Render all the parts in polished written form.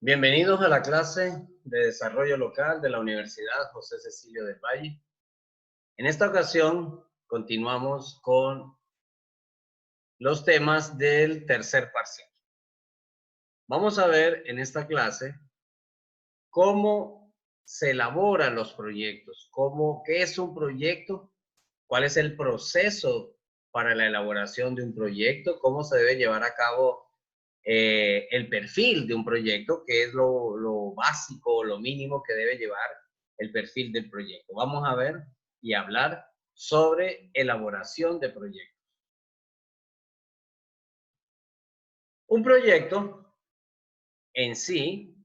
Bienvenidos a la clase de desarrollo local de la Universidad José Cecilio del Valle. En esta ocasión continuamos con los temas del tercer parcial. Vamos a ver en esta clase cómo se elaboran los proyectos, qué es un proyecto, cuál es el proceso para la elaboración de un proyecto, cómo se debe llevar a cabo el perfil de un proyecto, que es lo básico, lo mínimo que debe llevar el perfil del proyecto. Vamos a ver y hablar sobre elaboración de proyectos. Un proyecto en sí,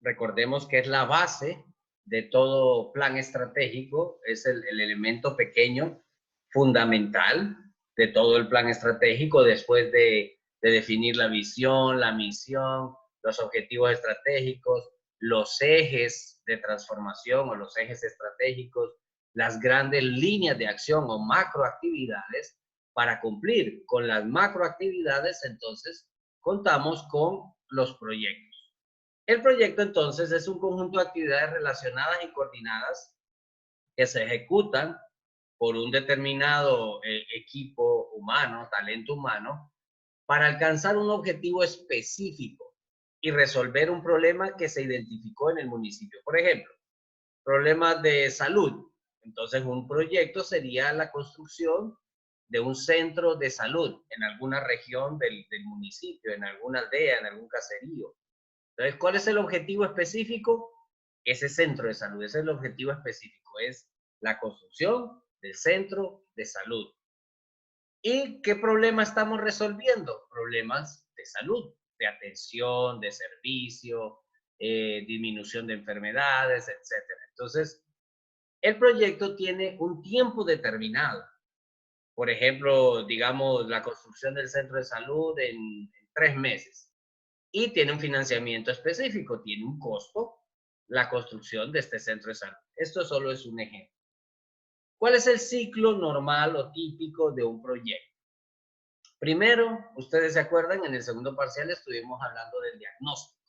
recordemos que es la base de todo plan estratégico, es el elemento pequeño fundamental de todo el plan estratégico después de definir la visión, la misión, los objetivos estratégicos, los ejes de transformación o los ejes estratégicos, las grandes líneas de acción o macroactividades. Para cumplir con las macroactividades, entonces, contamos con los proyectos. El proyecto, entonces, es un conjunto de actividades relacionadas y coordinadas que se ejecutan por un determinado equipo humano, talento humano, para alcanzar un objetivo específico y resolver un problema que se identificó en el municipio. Por ejemplo, problemas de salud. Entonces, un proyecto sería la construcción de un centro de salud en alguna región del municipio, en alguna aldea, en algún caserío. Entonces, ¿cuál es el objetivo específico? Ese centro de salud, ese es el objetivo específico, es la construcción del centro de salud. ¿Y qué problema estamos resolviendo? Problemas de salud, de atención, de servicio, disminución de enfermedades, etcétera. Entonces, el proyecto tiene un tiempo determinado. Por ejemplo, digamos, la construcción del centro de salud en 3 meses. Y tiene un financiamiento específico, tiene un costo la construcción de este centro de salud. Esto solo es un ejemplo. ¿Cuál es el ciclo normal o típico de un proyecto? Primero, ustedes se acuerdan, en el segundo parcial estuvimos hablando del diagnóstico.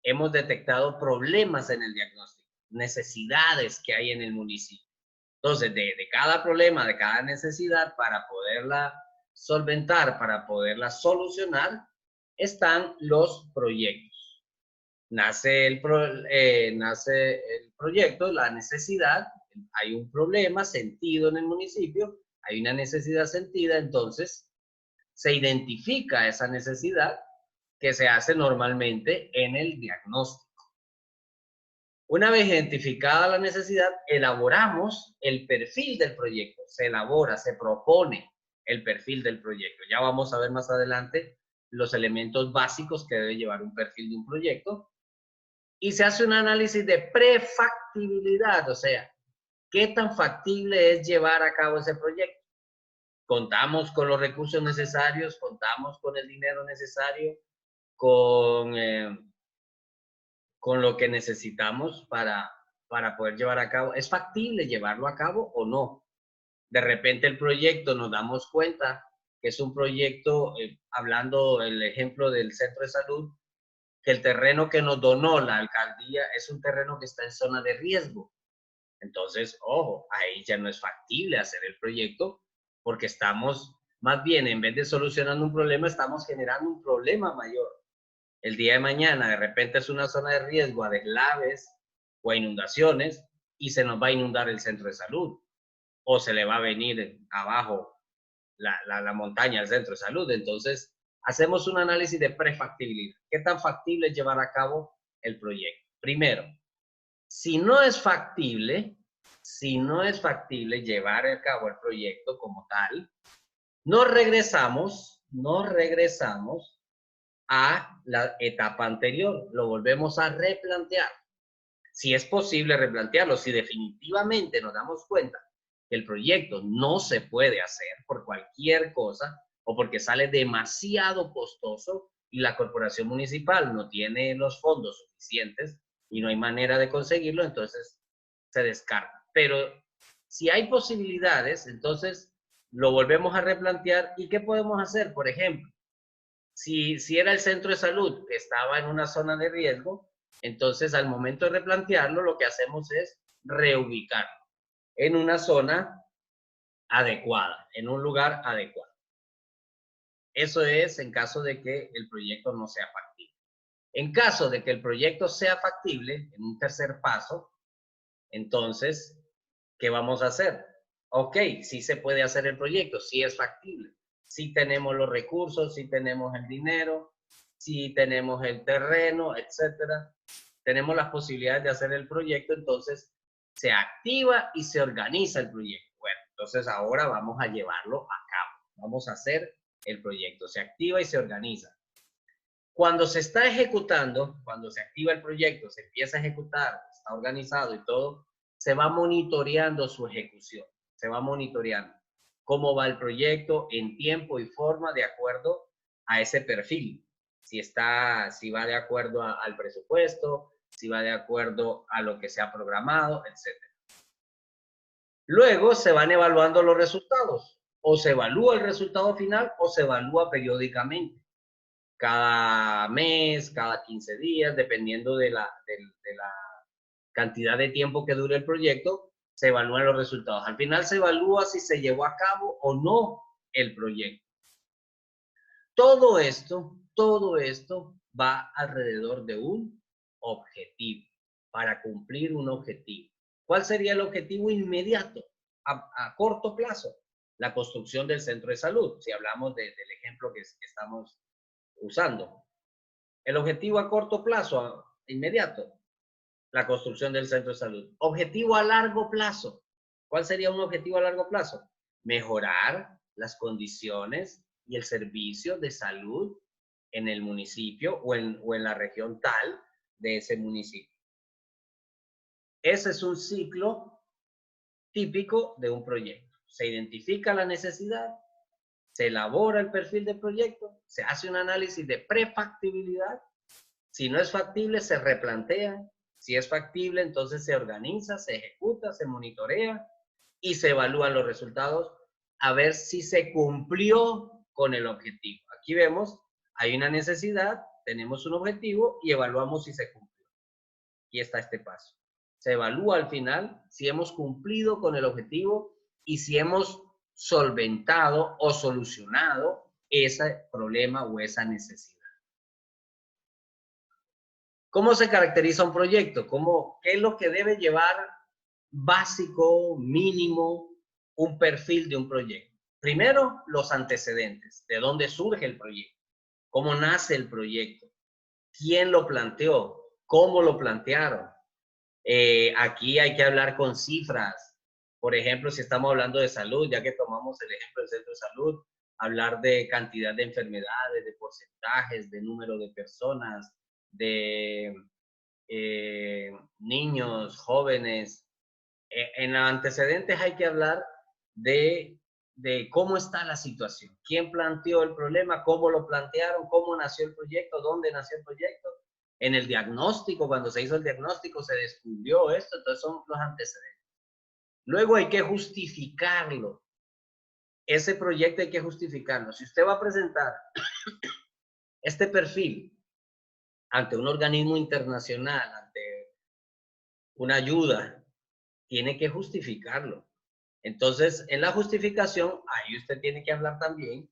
Hemos detectado problemas en el diagnóstico, necesidades que hay en el municipio. Entonces, de cada problema, de cada necesidad, para poderla solventar, para poderla solucionar, están los proyectos. Nace el proyecto, la necesidad, hay un problema sentido en el municipio, hay una necesidad sentida, entonces se identifica esa necesidad que se hace normalmente en el diagnóstico. Una vez identificada la necesidad, elaboramos el perfil del proyecto, se elabora, se propone el perfil del proyecto. Ya vamos a ver más adelante los elementos básicos que debe llevar un perfil de un proyecto. Y se hace un análisis de prefactibilidad, o sea, qué tan factible es llevar a cabo ese proyecto. Contamos con los recursos necesarios, contamos con el dinero necesario, con lo que necesitamos para poder llevar a cabo. ¿Es factible llevarlo a cabo o no? De repente el proyecto nos damos cuenta que es un proyecto, hablando el ejemplo del centro de salud, que el terreno que nos donó la alcaldía es un terreno que está en zona de riesgo. Entonces, ojo, ahí ya no es factible hacer el proyecto porque estamos, más bien, en vez de solucionando un problema, estamos generando un problema mayor. El día de mañana, de repente es una zona de riesgo a deslaves o a inundaciones y se nos va a inundar el centro de salud o se le va a venir abajo la montaña al centro de salud. Entonces, hacemos un análisis de prefactibilidad. ¿Qué tan factible es llevar a cabo el proyecto? Primero, si no es factible llevar a cabo el proyecto como tal, nos regresamos a la etapa anterior, lo volvemos a replantear. Si es posible replantearlo, si definitivamente nos damos cuenta que el proyecto no se puede hacer por cualquier cosa o porque sale demasiado costoso y la corporación municipal no tiene los fondos suficientes y no hay manera de conseguirlo, entonces se descarta. Pero si hay posibilidades, entonces lo volvemos a replantear. ¿Y qué podemos hacer? Por ejemplo, Si era el centro de salud que estaba en una zona de riesgo, entonces al momento de replantearlo, lo que hacemos es reubicarlo en una zona adecuada, en un lugar adecuado. Eso es en caso de que el proyecto no sea factible. En caso de que el proyecto sea factible, en un tercer paso, entonces, ¿qué vamos a hacer? Ok, sí se puede hacer el proyecto, sí es factible, sí tenemos los recursos, sí tenemos el dinero, sí tenemos el terreno, etcétera. Tenemos las posibilidades de hacer el proyecto, entonces se activa y se organiza el proyecto. Bueno, entonces ahora vamos a llevarlo a cabo, vamos a hacer el proyecto, se activa y se organiza. Cuando se está ejecutando, cuando se activa el proyecto, se empieza a ejecutar, está organizado y todo, se va monitoreando su ejecución, se va monitoreando cómo va el proyecto en tiempo y forma de acuerdo a ese perfil. Si va de acuerdo al presupuesto, si va de acuerdo a lo que se ha programado, etc. Luego se van evaluando los resultados. O se evalúa el resultado final o se evalúa periódicamente cada mes, cada 15 días, dependiendo de la cantidad de tiempo que dure el proyecto, se evalúan los resultados. Al final se evalúa si se llevó a cabo o no el proyecto. Todo esto va alrededor de un objetivo, para cumplir un objetivo. ¿Cuál sería el objetivo inmediato, a corto plazo? La construcción del centro de salud, si hablamos del ejemplo que estamos usando. El objetivo a corto plazo, inmediato, la construcción del centro de salud. Objetivo a largo plazo. ¿Cuál sería un objetivo a largo plazo? Mejorar las condiciones y el servicio de salud en el municipio o en la región tal de ese municipio. Ese es un ciclo típico de un proyecto. Se identifica la necesidad, se elabora el perfil de proyecto, se hace un análisis de prefactibilidad. Si no es factible, se replantea. Si es factible, entonces se organiza, se ejecuta, se monitorea y se evalúan los resultados a ver si se cumplió con el objetivo. Aquí vemos, hay una necesidad, tenemos un objetivo y evaluamos si se cumplió. Aquí está este paso. Se evalúa al final si hemos cumplido con el objetivo y si hemos solventado o solucionado ese problema o esa necesidad. ¿Cómo se caracteriza un proyecto? ¿Qué es lo que debe llevar básico, mínimo, un perfil de un proyecto? Primero, los antecedentes. ¿De dónde surge el proyecto? ¿Cómo nace el proyecto? ¿Quién lo planteó? ¿Cómo lo plantearon? Aquí hay que hablar con cifras. Por ejemplo, si estamos hablando de salud, ya que tomamos el ejemplo del centro de salud, hablar de cantidad de enfermedades, de porcentajes, de número de personas, de niños, jóvenes. En los antecedentes hay que hablar de cómo está la situación, quién planteó el problema, cómo lo plantearon, cómo nació el proyecto, dónde nació el proyecto. En el diagnóstico, cuando se hizo el diagnóstico, se descubrió esto, entonces son los antecedentes. Luego hay que justificarlo. Ese proyecto hay que justificarlo. Si usted va a presentar este perfil ante un organismo internacional, ante una ayuda, tiene que justificarlo. Entonces, en la justificación, ahí usted tiene que hablar también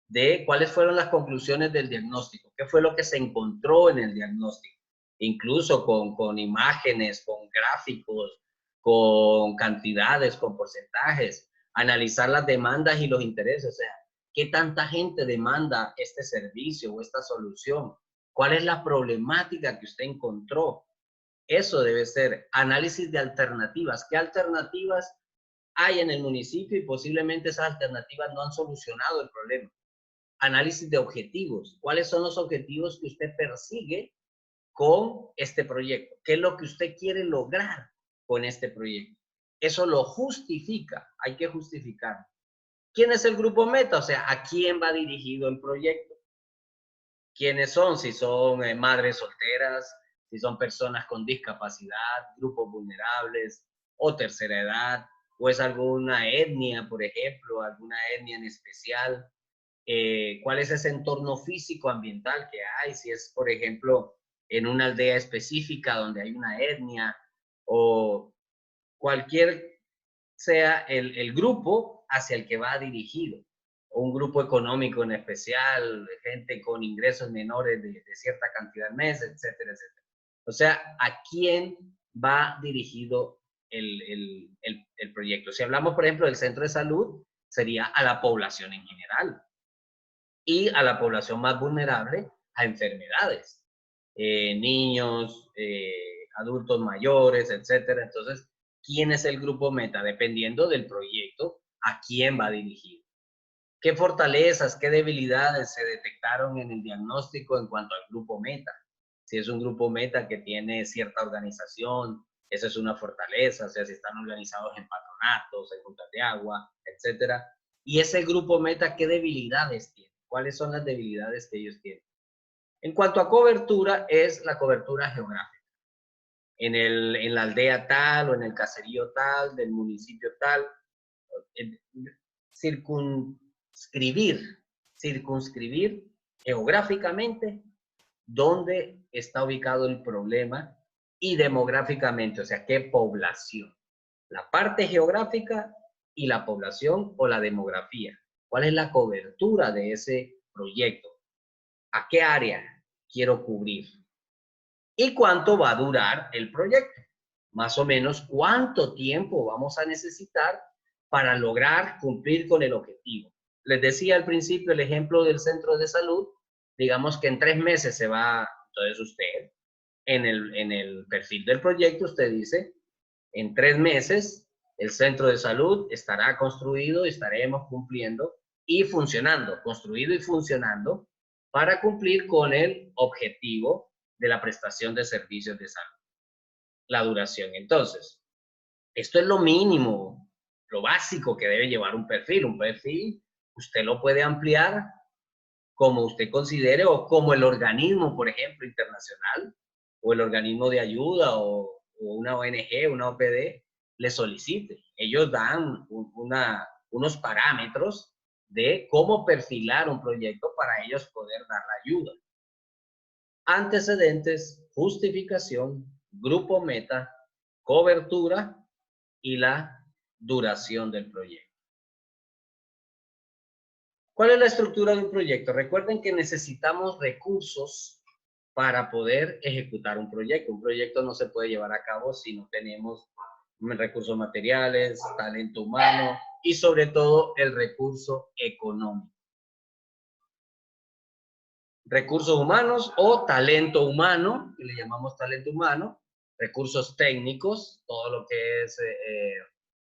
de cuáles fueron las conclusiones del diagnóstico, qué fue lo que se encontró en el diagnóstico, incluso con imágenes, con gráficos, con cantidades, con porcentajes, analizar las demandas y los intereses, o sea, qué tanta gente demanda este servicio o esta solución, cuál es la problemática que usted encontró. Eso debe ser análisis de alternativas. ¿Qué alternativas hay en el municipio? Y posiblemente esas alternativas no han solucionado el problema. Análisis de objetivos. ¿Cuáles son los objetivos que usted persigue con este proyecto? ¿Qué es lo que usted quiere lograr con este proyecto? Eso lo justifica. Hay que justificar. ¿Quién es el grupo meta? O sea, ¿a quién va dirigido el proyecto? ¿Quiénes son? Si son madres solteras, si son personas con discapacidad, grupos vulnerables o tercera edad, o es alguna etnia, por ejemplo, alguna etnia en especial. cuál es ese entorno físico ambiental que hay, si es, por ejemplo, en una aldea específica donde hay una etnia o cualquier sea el grupo hacia el que va dirigido, o un grupo económico en especial, gente con ingresos menores de cierta cantidad al mes, etcétera, etcétera. O sea, ¿a quién va dirigido el proyecto? Si hablamos, por ejemplo, del centro de salud, sería a la población en general y a la población más vulnerable a enfermedades, niños, adultos mayores, etcétera. Entonces, ¿quién es el grupo meta? Dependiendo del proyecto, ¿a quién va dirigido? ¿Qué fortalezas, qué debilidades se detectaron en el diagnóstico en cuanto al grupo meta? Si es un grupo meta que tiene cierta organización, esa es una fortaleza, o sea, si están organizados en patronatos, en juntas de agua, etcétera. Y ese grupo meta, ¿qué debilidades tiene? ¿Cuáles son las debilidades que ellos tienen? En cuanto a cobertura, es la cobertura geográfica. En la aldea tal o en el caserío tal, del municipio tal, circunscribir geográficamente dónde está ubicado el problema y demográficamente, o sea, qué población. La parte geográfica y la población o la demografía. ¿Cuál es la cobertura de ese proyecto? ¿A qué área quiero cubrir? ¿Y cuánto va a durar el proyecto? Más o menos, ¿cuánto tiempo vamos a necesitar para lograr cumplir con el objetivo? Les decía al principio el ejemplo del centro de salud. Digamos que en 3 meses se va, entonces usted, en el perfil del proyecto, usted dice, en 3 meses el centro de salud estará construido, estaremos cumpliendo y funcionando, construido y funcionando para cumplir con el objetivo de la prestación de servicios de salud. La duración. Entonces, esto es lo mínimo, lo básico que debe llevar un perfil. Un perfil usted lo puede ampliar como usted considere o como el organismo, por ejemplo, internacional o el organismo de ayuda o una ONG, una OPD, le solicite. Ellos dan unos parámetros de cómo perfilar un proyecto para ellos poder dar la ayuda. Antecedentes, justificación, grupo meta, cobertura y la duración del proyecto. ¿Cuál es la estructura de un proyecto? Recuerden que necesitamos recursos para poder ejecutar un proyecto. Un proyecto no se puede llevar a cabo si no tenemos recursos materiales, talento humano y sobre todo el recurso económico. Recursos humanos o talento humano, que le llamamos talento humano, recursos técnicos, todo lo que es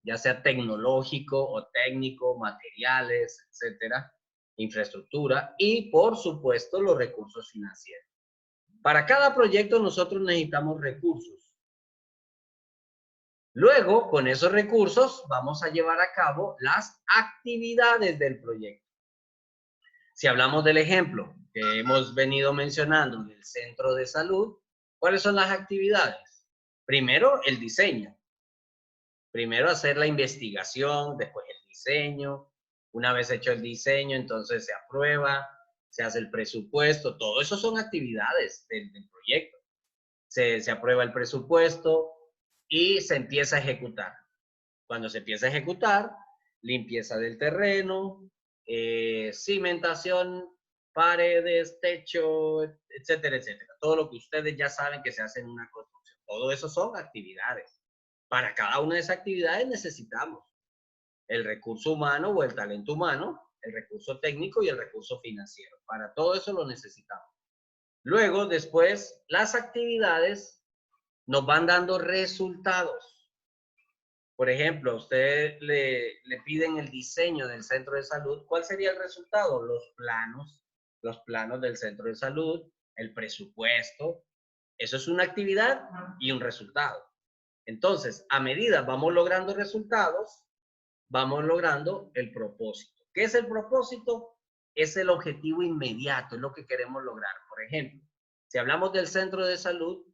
ya sea tecnológico o técnico, materiales, etcétera, infraestructura y por supuesto los recursos financieros. Para cada proyecto nosotros necesitamos recursos. Luego, con esos recursos, vamos a llevar a cabo las actividades del proyecto. Si hablamos del ejemplo que hemos venido mencionando del centro de salud, ¿cuáles son las actividades? Primero, el diseño. Primero hacer la investigación, después el diseño. Una vez hecho el diseño, entonces se aprueba, se hace el presupuesto. Todo eso son actividades del proyecto. Se aprueba el presupuesto y se empieza a ejecutar. Cuando se empieza a ejecutar, limpieza del terreno, cimentación, paredes, techo, etcétera, etcétera. Todo lo que ustedes ya saben que se hace en una construcción. Todo eso son actividades. Para cada una de esas actividades necesitamos el recurso humano o el talento humano, el recurso técnico y el recurso financiero. Para todo eso lo necesitamos. Luego, después, las actividades nos van dando resultados. Por ejemplo, a usted le piden el diseño del centro de salud. ¿Cuál sería el resultado? Los planos del centro de salud, el presupuesto. Eso es una actividad y un resultado. Entonces, a medida vamos logrando resultados, vamos logrando el propósito. ¿Qué es el propósito? Es el objetivo inmediato, es lo que queremos lograr. Por ejemplo, si hablamos del centro de salud,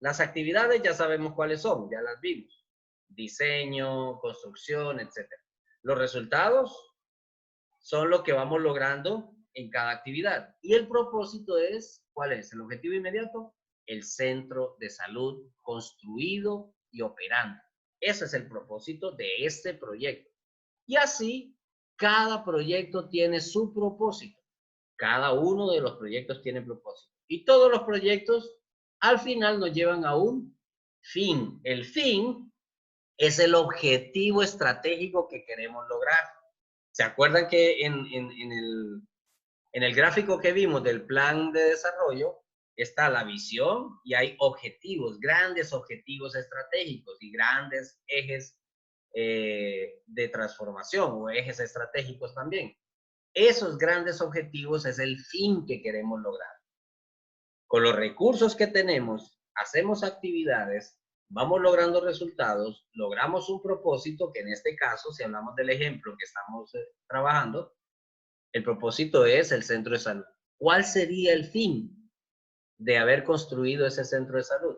las actividades ya sabemos cuáles son, ya las vimos. Diseño, construcción, etc. Los resultados son lo que vamos logrando en cada actividad. Y el propósito es, ¿cuál es? El objetivo inmediato, el centro de salud construido y operando. Ese es el propósito de este proyecto. Y así, cada proyecto tiene su propósito. Cada uno de los proyectos tiene propósito. Y todos los proyectos al final nos llevan a un fin. El fin es el objetivo estratégico que queremos lograr. ¿Se acuerdan que en el gráfico que vimos del plan de desarrollo está la visión y hay objetivos, grandes objetivos estratégicos y grandes ejes de transformación o ejes estratégicos también? Esos grandes objetivos es el fin que queremos lograr. Con los recursos que tenemos, hacemos actividades, vamos logrando resultados, logramos un propósito, que en este caso, si hablamos del ejemplo que estamos trabajando, el propósito es el centro de salud. ¿Cuál sería el fin de haber construido ese centro de salud?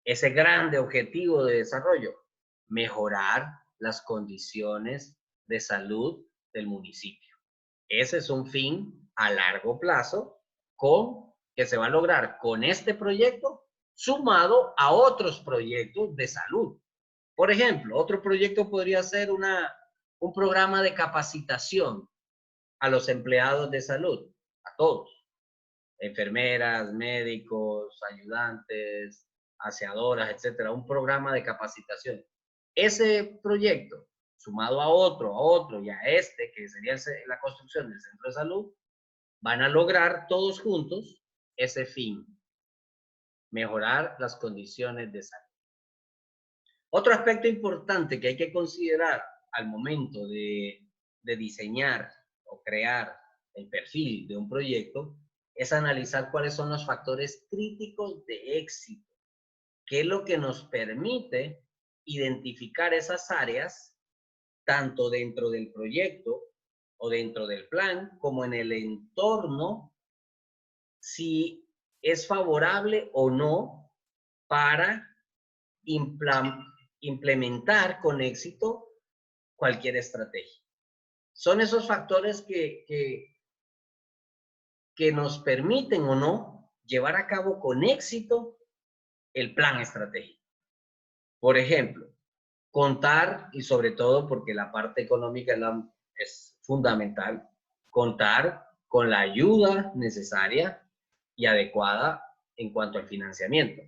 Ese grande objetivo de desarrollo, mejorar las condiciones de salud del municipio. Ese es un fin a largo plazo que se va a lograr con este proyecto sumado a otros proyectos de salud. Por ejemplo, otro proyecto podría ser un programa de capacitación a los empleados de salud, a todos, enfermeras, médicos, ayudantes, aseadoras, etcétera, un programa de capacitación. Ese proyecto, sumado a otro y a este, que sería la construcción del centro de salud, van a lograr todos juntos ese fin, mejorar las condiciones de salud. Otro aspecto importante que hay que considerar al momento de diseñar o crear el perfil de un proyecto es analizar cuáles son los factores críticos de éxito, qué es lo que nos permite identificar esas áreas tanto dentro del proyecto o dentro del plan como en el entorno, si es favorable o no para implementar con éxito cualquier estrategia. Son esos factores que nos permiten o no llevar a cabo con éxito el plan estratégico. Por ejemplo, contar, y sobre todo porque la parte económica es fundamental, contar con la ayuda necesaria y adecuada en cuanto al financiamiento.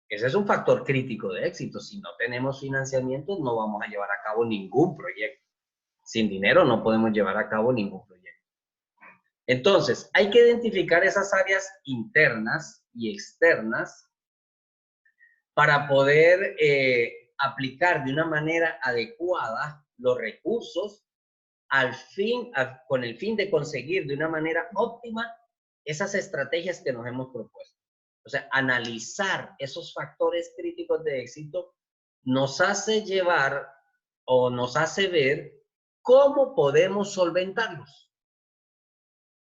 Ese es un factor crítico de éxito. Si no tenemos financiamiento, no vamos a llevar a cabo ningún proyecto. Sin dinero no podemos llevar a cabo ningún proyecto. Entonces, hay que identificar esas áreas internas y externas para poder aplicar de una manera adecuada los recursos con el fin de conseguir de una manera óptima esas estrategias que nos hemos propuesto. O sea, analizar esos factores críticos de éxito nos hace llevar o nos hace ver cómo podemos solventarlos.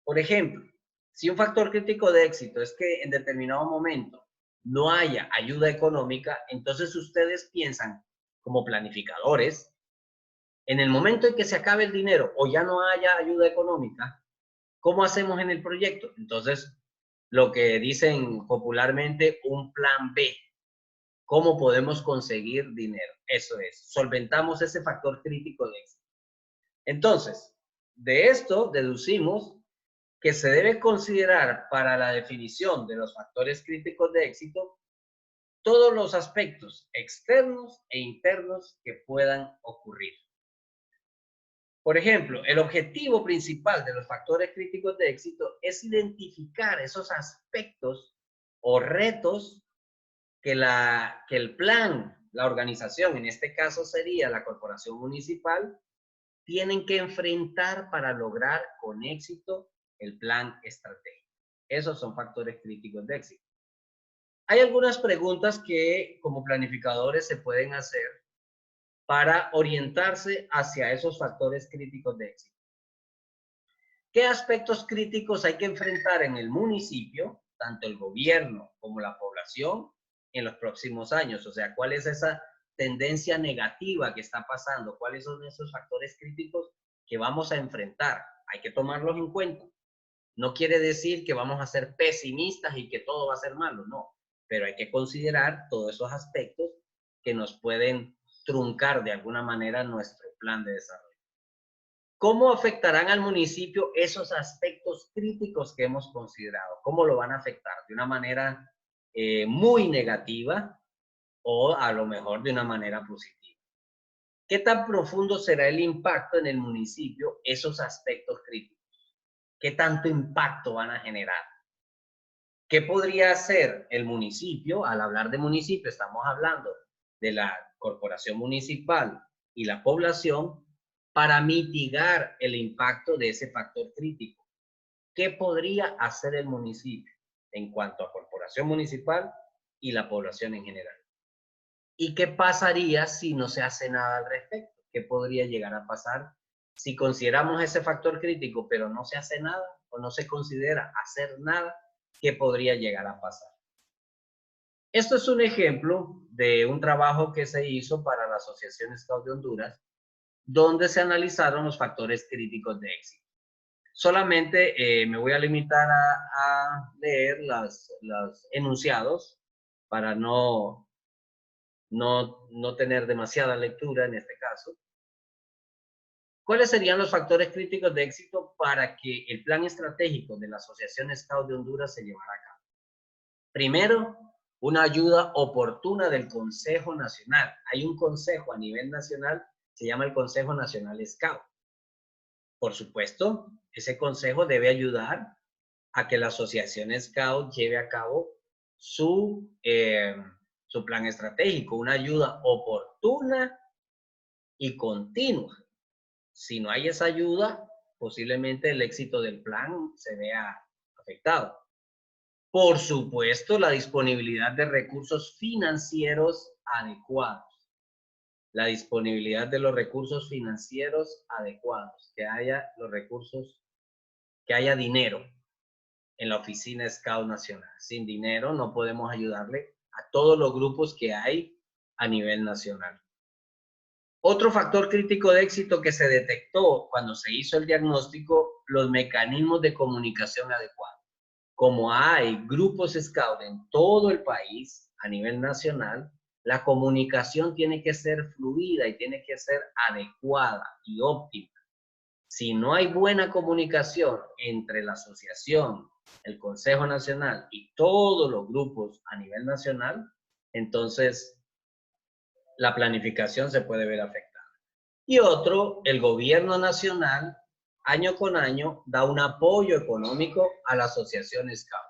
Por ejemplo, si un factor crítico de éxito es que en determinado momento no haya ayuda económica, entonces ustedes piensan como planificadores, en el momento en que se acabe el dinero o ya no haya ayuda económica, ¿cómo hacemos en el proyecto? Entonces, lo que dicen popularmente un plan B. ¿Cómo podemos conseguir dinero? Eso es, solventamos ese factor crítico de éxito. Entonces, de esto deducimos que se debe considerar para la definición de los factores críticos de éxito todos los aspectos externos e internos que puedan ocurrir. Por ejemplo, el objetivo principal de los factores críticos de éxito es identificar esos aspectos o retos que el plan, la organización, en este caso sería la corporación municipal, tienen que enfrentar para lograr con éxito el plan estratégico. Esos son factores críticos de éxito. Hay algunas preguntas que como planificadores se pueden hacer para orientarse hacia esos factores críticos de éxito. ¿Qué aspectos críticos hay que enfrentar en el municipio, tanto el gobierno como la población, en los próximos años? O sea, ¿cuál es esa tendencia negativa que está pasando? ¿Cuáles son esos factores críticos que vamos a enfrentar. Hay que tomarlos en cuenta. No quiere decir que vamos a ser pesimistas y que todo va a ser malo, no. Pero hay que considerar todos esos aspectos que nos pueden truncar de alguna manera nuestro plan de desarrollo. ¿Cómo afectarán al municipio esos aspectos críticos que hemos considerado? ¿Cómo lo van a afectar? ¿De una manera muy negativa o a lo mejor de una manera positiva? ¿Qué tan profundo será el impacto en el municipio esos aspectos críticos? ¿Qué tanto impacto van a generar? ¿Qué podría hacer el municipio? Al hablar de municipio, estamos hablando de la corporación municipal y la población para mitigar el impacto de ese factor crítico. ¿Qué podría hacer el municipio en cuanto a corporación municipal y la población en general? ¿Y qué pasaría si no se hace nada al respecto? ¿Qué podría llegar a pasar si consideramos ese factor crítico, pero no se hace nada o no se considera hacer nada? ¿Qué podría llegar a pasar? Esto es un ejemplo de un trabajo que se hizo para la Asociación Scout de Honduras, donde se analizaron los factores críticos de éxito. Solamente me voy a limitar a leer los enunciados para no tener demasiada lectura en este caso. ¿Cuáles serían los factores críticos de éxito para que el plan estratégico de la Asociación Scout de Honduras se llevara a cabo? Primero, una ayuda oportuna del Consejo Nacional. Hay un consejo a nivel nacional, se llama el Consejo Nacional Scout. Por supuesto, ese consejo debe ayudar a que la Asociación Scout lleve a cabo su plan estratégico, una ayuda oportuna y continua. Si no hay esa ayuda, posiblemente el éxito del plan se vea afectado. Por supuesto, la disponibilidad de recursos financieros adecuados. La disponibilidad de los recursos financieros adecuados, que haya los recursos, que haya dinero en la oficina Scout Nacional. Sin dinero no podemos ayudarle a todos los grupos que hay a nivel nacional. Otro factor crítico de éxito que se detectó cuando se hizo el diagnóstico, los mecanismos de comunicación adecuados. Como hay grupos Scout en todo el país a nivel nacional, la comunicación tiene que ser fluida y tiene que ser adecuada y óptima. Si no hay buena comunicación entre la asociación, el Consejo Nacional y todos los grupos a nivel nacional, entonces la planificación se puede ver afectada. Y otro, el gobierno nacional, año con año, da un apoyo económico a la asociación Scout.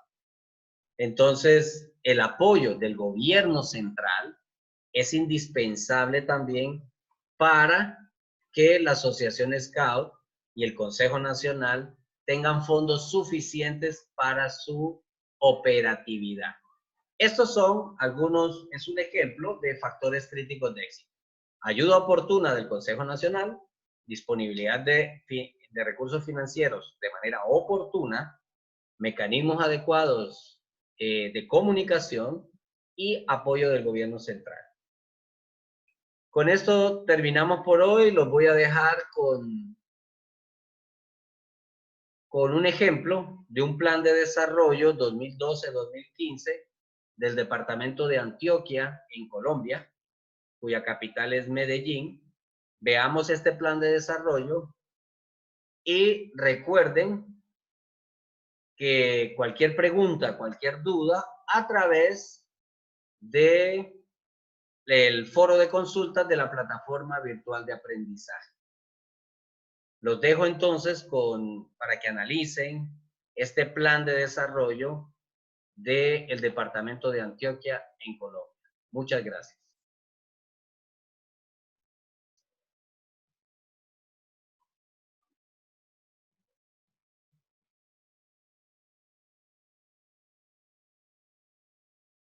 Entonces, el apoyo del gobierno central es indispensable también para que la asociación Scout y el Consejo Nacional tengan fondos suficientes para su operatividad. Estos son algunos, es un ejemplo de factores críticos de éxito. Ayuda oportuna del Consejo Nacional, disponibilidad de recursos financieros de manera oportuna, mecanismos adecuados de comunicación y apoyo del gobierno central. Con esto terminamos por hoy. Los voy a dejar con un ejemplo de un plan de desarrollo 2012-2015 del departamento de Antioquia en Colombia, cuya capital es Medellín. Veamos este plan de desarrollo y recuerden que cualquier pregunta, cualquier duda, a través del foro de consultas de la plataforma virtual de aprendizaje. Los dejo entonces para que analicen este plan de desarrollo del departamento de Antioquia en Colombia. Muchas gracias.